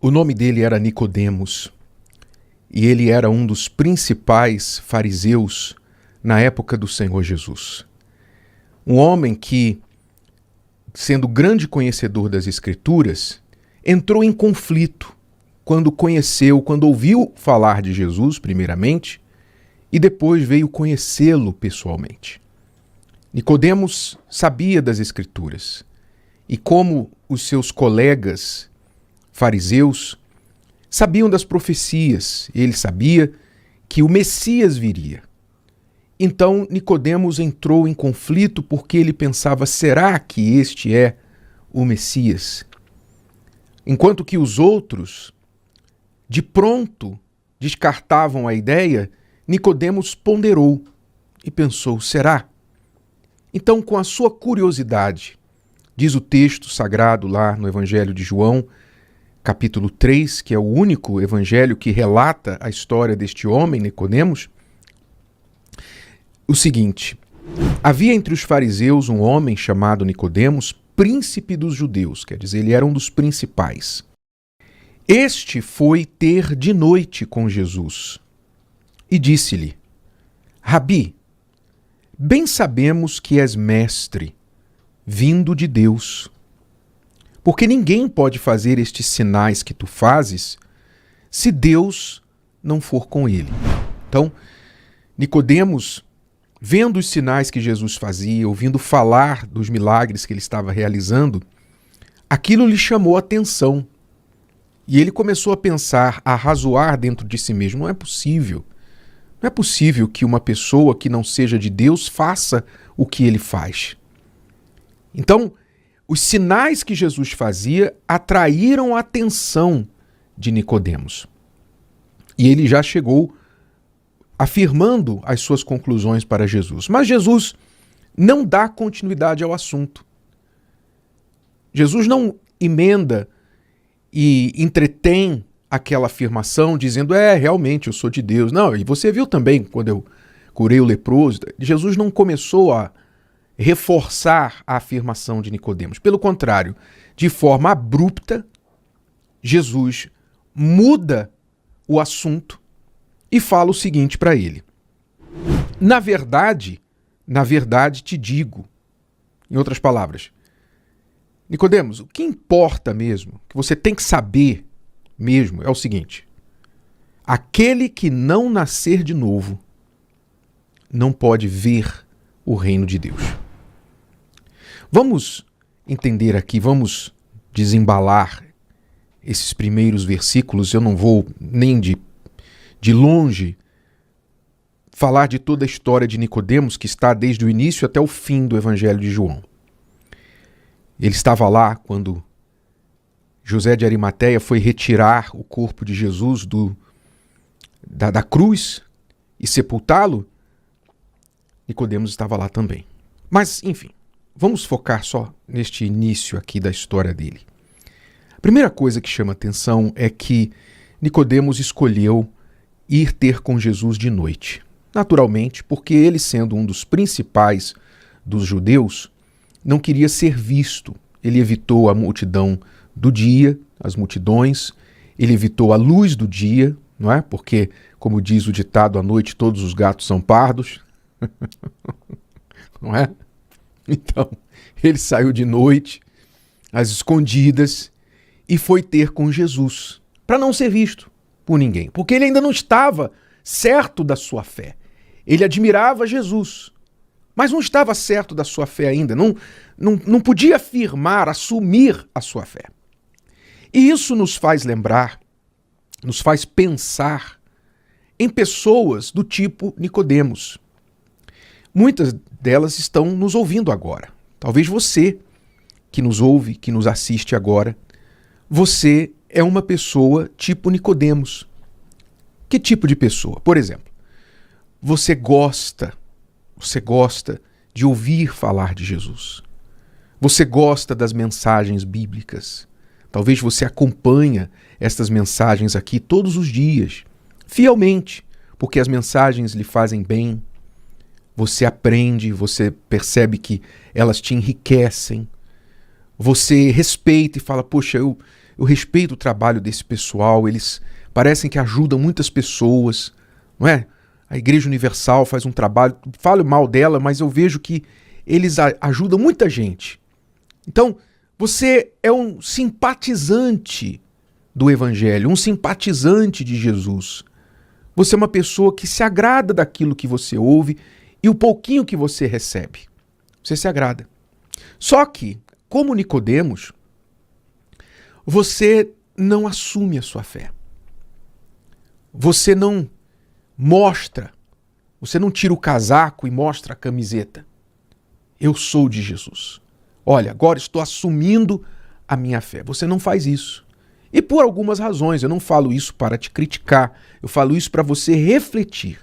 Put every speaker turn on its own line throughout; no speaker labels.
O nome dele era Nicodemos, e ele era um dos principais fariseus na época do Senhor Jesus. Um homem que, sendo grande conhecedor das Escrituras, entrou em conflito quando ouviu falar de Jesus, primeiramente, e depois veio conhecê-lo pessoalmente. Nicodemos sabia das Escrituras, e como os seus colegas fariseus sabiam das profecias, ele sabia que o Messias viria. Então Nicodemos entrou em conflito porque ele pensava: será que este é o Messias? Enquanto que os outros, de pronto, descartavam a ideia, Nicodemos ponderou e pensou: será? Então, com a sua curiosidade, diz o texto sagrado lá no Evangelho de João, capítulo 3, que é o único evangelho que relata a história deste homem, Nicodemos, o seguinte: havia entre os fariseus um homem chamado Nicodemos, príncipe dos judeus, quer dizer, ele era um dos principais. Este foi ter de noite com Jesus e disse-lhe: Rabi, bem sabemos que és mestre, vindo de Deus, porque ninguém pode fazer estes sinais que tu fazes se Deus não for com ele. Então, Nicodemos, vendo os sinais que Jesus fazia, ouvindo falar dos milagres que ele estava realizando, aquilo lhe chamou a atenção. E ele começou a pensar, a razoar dentro de si mesmo: não é possível. Não é possível que uma pessoa que não seja de Deus faça o que ele faz. Então, os sinais que Jesus fazia atraíram a atenção de Nicodemos. E ele já chegou afirmando as suas conclusões para Jesus. Mas Jesus não dá continuidade ao assunto. Jesus não emenda e entretém aquela afirmação dizendo: realmente eu sou de Deus. Não, e você viu também quando eu curei o leproso. Jesus não começou a reforçar a afirmação de Nicodemos. Pelo contrário, de forma abrupta, Jesus muda o assunto e fala o seguinte para ele: na verdade te digo. Em outras palavras, Nicodemos, o que importa mesmo, que você tem que saber mesmo, é o seguinte: aquele que não nascer de novo não pode ver o reino de Deus. Vamos entender aqui, vamos desembalar esses primeiros versículos. Eu não vou nem de longe falar de toda a história de Nicodemos, que está desde o início até o fim do Evangelho de João. Ele estava lá quando José de Arimateia foi retirar o corpo de Jesus da cruz e sepultá-lo. Nicodemos estava lá também. Mas, enfim, vamos focar só neste início aqui da história dele. A primeira coisa que chama atenção é que Nicodemos escolheu ir ter com Jesus de noite. Naturalmente, porque ele, sendo um dos principais dos judeus, não queria ser visto. Ele evitou a multidão do dia, as multidões, ele evitou a luz do dia, não é? Porque, como diz o ditado, à noite todos os gatos são pardos. Não é? Então, ele saiu de noite, às escondidas, e foi ter com Jesus, para não ser visto por ninguém, porque ele ainda não estava certo da sua fé. Ele admirava Jesus, mas não estava certo da sua fé ainda, não podia afirmar, assumir a sua fé. E isso nos faz lembrar, nos faz pensar em pessoas do tipo Nicodemos. Muitas delas estão nos ouvindo agora. Talvez você que nos ouve, que nos assiste agora, você é uma pessoa tipo Nicodemos. Que tipo de pessoa? Por exemplo, você gosta de ouvir falar de Jesus. Você gosta das mensagens bíblicas. Talvez você acompanha estas mensagens aqui todos os dias, fielmente, porque as mensagens lhe fazem bem. Você aprende, você percebe que elas te enriquecem. Você respeita e fala: poxa, eu respeito o trabalho desse pessoal, eles parecem que ajudam muitas pessoas, não é? A Igreja Universal faz um trabalho, falo mal dela, mas eu vejo que eles ajudam muita gente. Então, você é um simpatizante do Evangelho, um simpatizante de Jesus. Você é uma pessoa que se agrada daquilo que você ouve e o pouquinho que você recebe. Você se agrada. Só que, como Nicodemos, você não assume a sua fé. Você não mostra, você não tira o casaco e mostra a camiseta. Eu sou de Jesus. Olha, agora estou assumindo a minha fé. Você não faz isso. E por algumas razões, eu não falo isso para te criticar, eu falo isso para você refletir.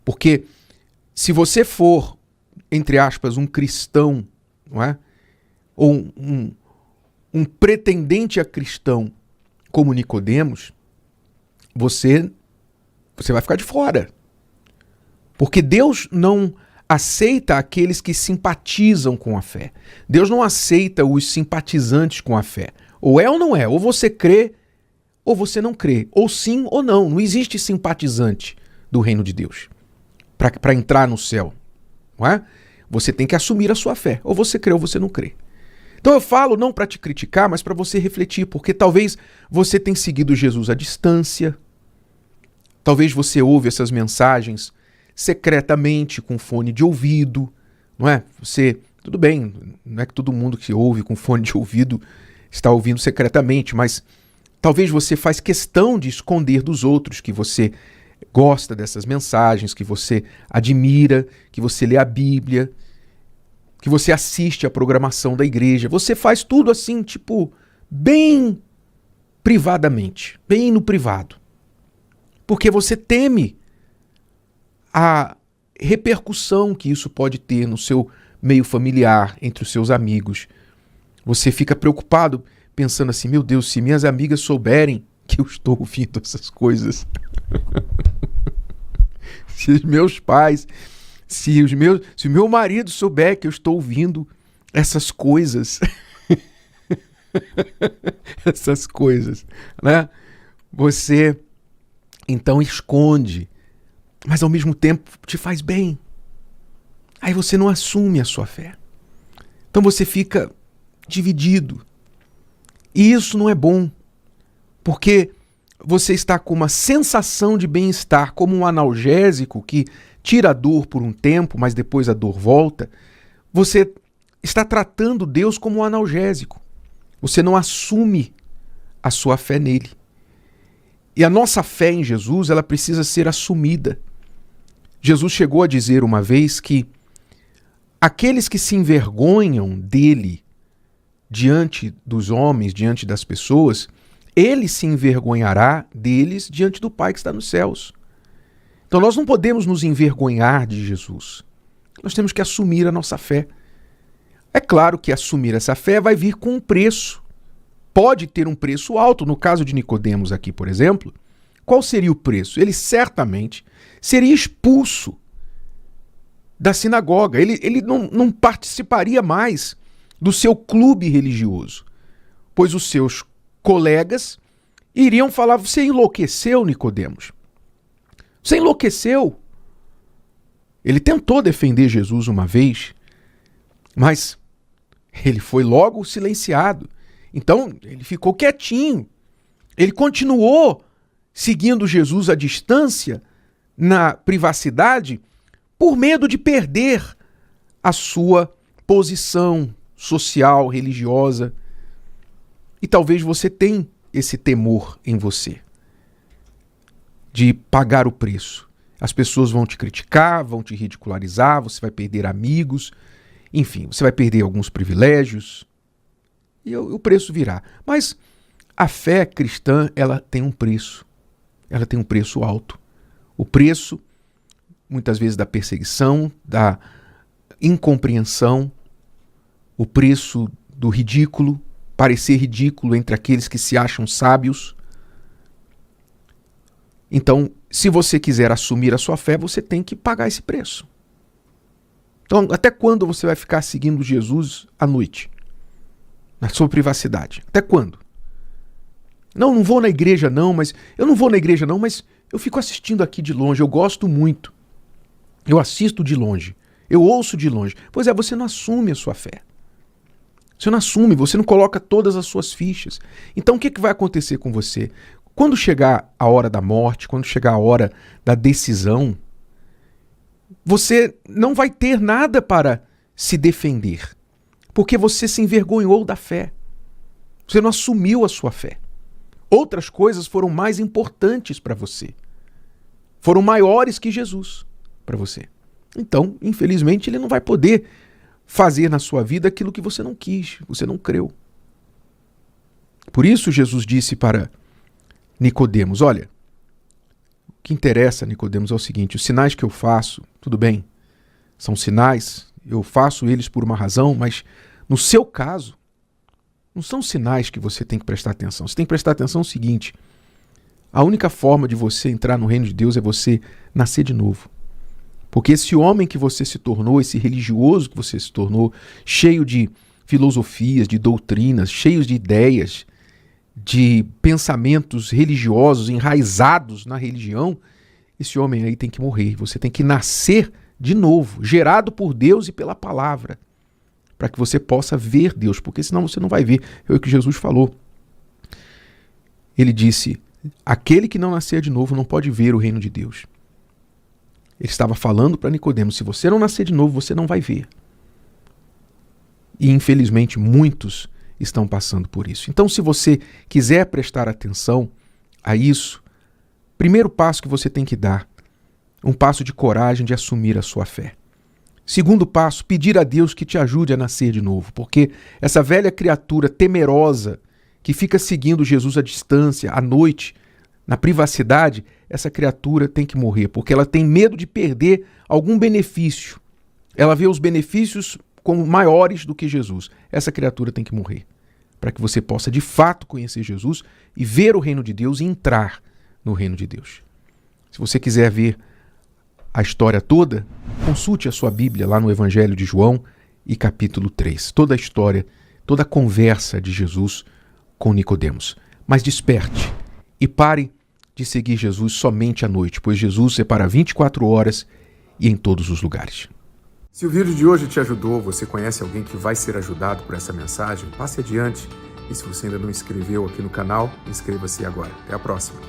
Porque se você for, entre aspas, um cristão, não é? Ou um pretendente a cristão como Nicodemos, você vai ficar de fora. Porque Deus não aceita aqueles que simpatizam com a fé. Deus não aceita os simpatizantes com a fé. Ou é ou não é. Ou você crê ou você não crê. Ou sim ou não. Não existe simpatizante do reino de Deus para entrar no céu. Não é? Você tem que assumir a sua fé. Ou você crê ou você não crê. Então eu falo não para te criticar, mas para você refletir. Porque talvez você tenha seguido Jesus à distância. Talvez você ouve essas mensagens secretamente com fone de ouvido, não é? Tudo bem, não é que todo mundo que ouve com fone de ouvido está ouvindo secretamente, mas talvez você faz questão de esconder dos outros que você gosta dessas mensagens, que você admira, que você lê a Bíblia, que você assiste à programação da igreja. Você faz tudo assim, tipo, bem privadamente, bem no privado. Porque você teme a repercussão que isso pode ter no seu meio familiar, entre os seus amigos. Você fica preocupado, pensando assim, meu Deus, se minhas amigas souberem que eu estou ouvindo essas coisas, se os meus pais, se o meu marido souber que eu estou ouvindo essas coisas, essas coisas, né? Você então esconde, mas ao mesmo tempo te faz bem. Aí você não assume a sua fé. Então você fica dividido. E isso não é bom, porque você está com uma sensação de bem-estar, como um analgésico que tira a dor por um tempo, mas depois a dor volta. Você está tratando Deus como um analgésico. Você não assume a sua fé nele. E a nossa fé em Jesus, ela precisa ser assumida. Jesus chegou a dizer uma vez que aqueles que se envergonham dele diante dos homens, diante das pessoas, ele se envergonhará deles diante do Pai que está nos céus. Então nós não podemos nos envergonhar de Jesus. Nós temos que assumir a nossa fé. É claro que assumir essa fé vai vir com um preço. Pode ter um preço alto. No caso de Nicodemos aqui, por exemplo, qual seria o preço? Ele certamente seria expulso da sinagoga. Ele não participaria mais do seu clube religioso, pois os seus colegas iriam falar, você enlouqueceu, Nicodemos? Você enlouqueceu? Ele tentou defender Jesus uma vez, mas ele foi logo silenciado. Então, ele ficou quietinho. Ele continuou seguindo Jesus à distância, na privacidade, por medo de perder a sua posição social, religiosa. E talvez você tenha esse temor em você de pagar o preço. As pessoas vão te criticar, vão te ridicularizar, você vai perder amigos, enfim, você vai perder alguns privilégios e o preço virá. Mas a fé cristã, ela tem um preço. Ela tem um preço alto. O preço, muitas vezes, da perseguição, da incompreensão, o preço do ridículo, parecer ridículo entre aqueles que se acham sábios. Então, se você quiser assumir a sua fé, você tem que pagar esse preço. Então, até quando você vai ficar seguindo Jesus à noite? Na sua privacidade? Até quando? Não vou na igreja não, mas eu fico assistindo aqui de longe, eu gosto muito. Eu assisto de longe, eu ouço de longe. Pois é, você não assume a sua fé. Você não assume, você não coloca todas as suas fichas. Então o que vai acontecer com você? Quando chegar a hora da morte, quando chegar a hora da decisão, você não vai ter nada para se defender, porque você se envergonhou da fé. Você não assumiu a sua fé. Outras coisas foram mais importantes para você. Foram maiores que Jesus para você. Então, infelizmente, ele não vai poder fazer na sua vida aquilo que você não quis, você não creu. Por isso Jesus disse para Nicodemos, olha, o que interessa, Nicodemos, é o seguinte, os sinais que eu faço, tudo bem, são sinais, eu faço eles por uma razão, mas no seu caso, não são sinais que você tem que prestar atenção. Você tem que prestar atenção no seguinte, a única forma de você entrar no reino de Deus é você nascer de novo. Porque esse homem que você se tornou, esse religioso que você se tornou, cheio de filosofias, de doutrinas, cheios de ideias, de pensamentos religiosos enraizados na religião, esse homem aí tem que morrer. Você tem que nascer de novo, gerado por Deus e pela palavra, para que você possa ver Deus, porque senão você não vai ver. É o que Jesus falou. Ele disse, aquele que não nascer de novo não pode ver o reino de Deus. Ele estava falando para Nicodemos, se você não nascer de novo, você não vai ver. E infelizmente muitos estão passando por isso. Então, se você quiser prestar atenção a isso, primeiro passo que você tem que dar, um passo de coragem de assumir a sua fé. Segundo passo, pedir a Deus que te ajude a nascer de novo, porque essa velha criatura temerosa que fica seguindo Jesus à distância, à noite, na privacidade, essa criatura tem que morrer, porque ela tem medo de perder algum benefício. Ela vê os benefícios como maiores do que Jesus. Essa criatura tem que morrer, para que você possa de fato conhecer Jesus e ver o reino de Deus e entrar no reino de Deus. Se você quiser ver a história toda, consulte a sua Bíblia lá no Evangelho de João e capítulo 3. Toda a história, toda a conversa de Jesus com Nicodemos. Mas desperte e pare de seguir Jesus somente à noite, pois Jesus é para 24 horas e em todos os lugares.
Se o vídeo de hoje te ajudou, você conhece alguém que vai ser ajudado por essa mensagem, passe adiante. E se você ainda não inscreveu aqui no canal, inscreva-se agora. Até a próxima.